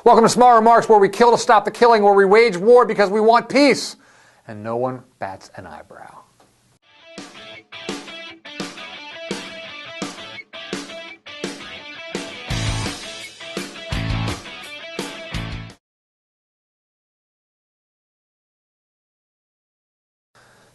Welcome to Small Remarks, where we kill to stop the killing, where we wage war because we want peace, and no one bats an eyebrow.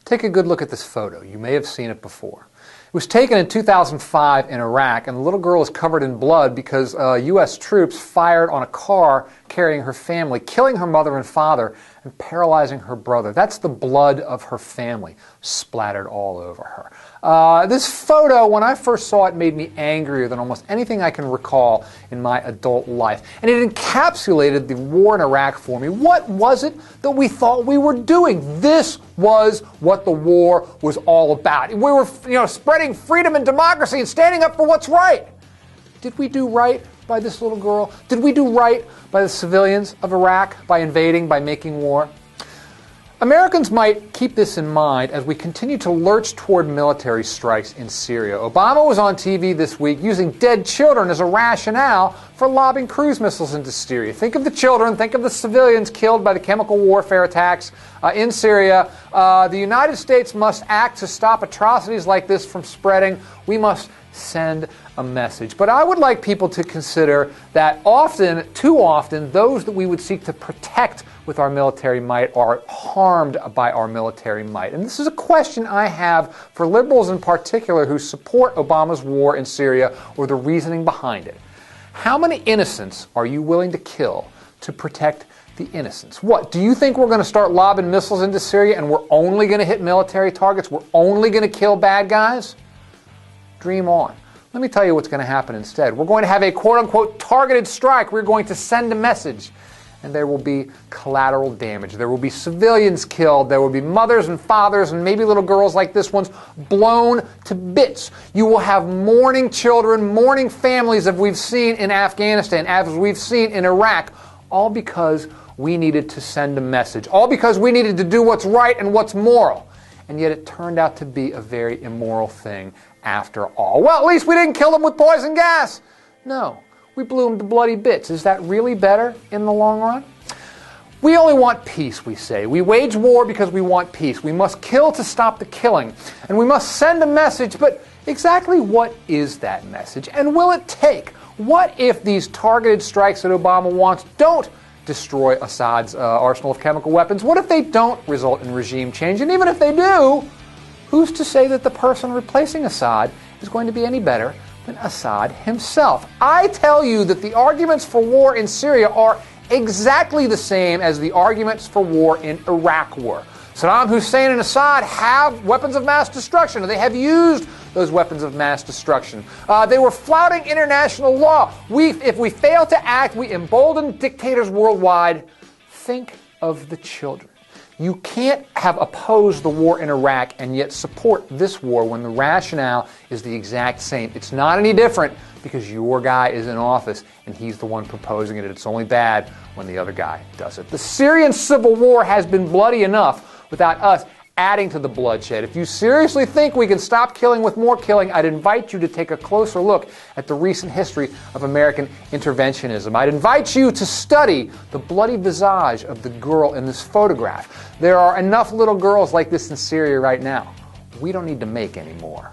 Take a good look at this photo. You may have seen it before. It was taken in 2005 in Iraq, and the little girl is covered in blood because U.S. troops fired on a car carrying her family, killing her mother and father and paralyzing her brother. That's the blood of her family splattered all over her. This photo, when I first saw it, made me angrier than almost anything I can recall in my adult life. And it encapsulated the war in Iraq for me. What was it that we thought we were doing? This was what the war was all about. We were, spreading freedom and democracy and standing up for what's right. Did we do right by this little girl? Did we do right by the civilians of Iraq by invading, by making war? Americans might keep this in mind as we continue to lurch toward military strikes in Syria. Obama was on TV this week using dead children as a rationale for lobbing cruise missiles into Syria. Think of the children, think of the civilians killed by the chemical warfare attacks in Syria. The United States must act to stop atrocities like this from spreading. We must send a message. But I would like people to consider that often, too often, those that we would seek to protect with our military might are harmed by our military might. And this is a question I have for liberals in particular who support Obama's war in Syria or the reasoning behind it. How many innocents are you willing to kill to protect the innocents? What, do you think we're going to start lobbing missiles into Syria and we're only going to hit military targets? We're only going to kill bad guys? Dream on. Let me tell you what's going to happen instead. We're going to have a quote-unquote targeted strike. We're going to send a message. And there will be collateral damage. There will be civilians killed. There will be mothers and fathers and maybe little girls like this one's blown to bits. You will have mourning children, mourning families as we've seen in Afghanistan, as we've seen in Iraq, all because we needed to send a message. All because we needed to do what's right and what's moral. And yet it turned out to be a very immoral thing after all. Well, at least we didn't kill them with poison gas. No. We blew them to bloody bits. Is that really better in the long run? We only want peace, we say. We wage war because we want peace. We must kill to stop the killing. And we must send a message, but exactly what is that message? And will it take? What if these targeted strikes that Obama wants don't destroy Assad's arsenal of chemical weapons? What if they don't result in regime change? And even if they do, who's to say that the person replacing Assad is going to be any better than Assad himself? I tell you that the arguments for war in Syria are exactly the same as the arguments for war in Iraq were. Saddam Hussein and Assad have weapons of mass destruction, and they have used those weapons of mass destruction. They were flouting international law. If we fail to act, we embolden dictators worldwide. Think of the children. You can't have opposed the war in Iraq and yet support this war when the rationale is the exact same. It's not any different because your guy is in office and he's the one proposing it. It's only bad when the other guy does it. The Syrian civil war has been bloody enough without us adding to the bloodshed. If you seriously think we can stop killing with more killing, I'd invite you to take a closer look at the recent history of American interventionism. I'd invite you to study the bloody visage of the girl in this photograph. There are enough little girls like this in Syria right now. We don't need to make any more.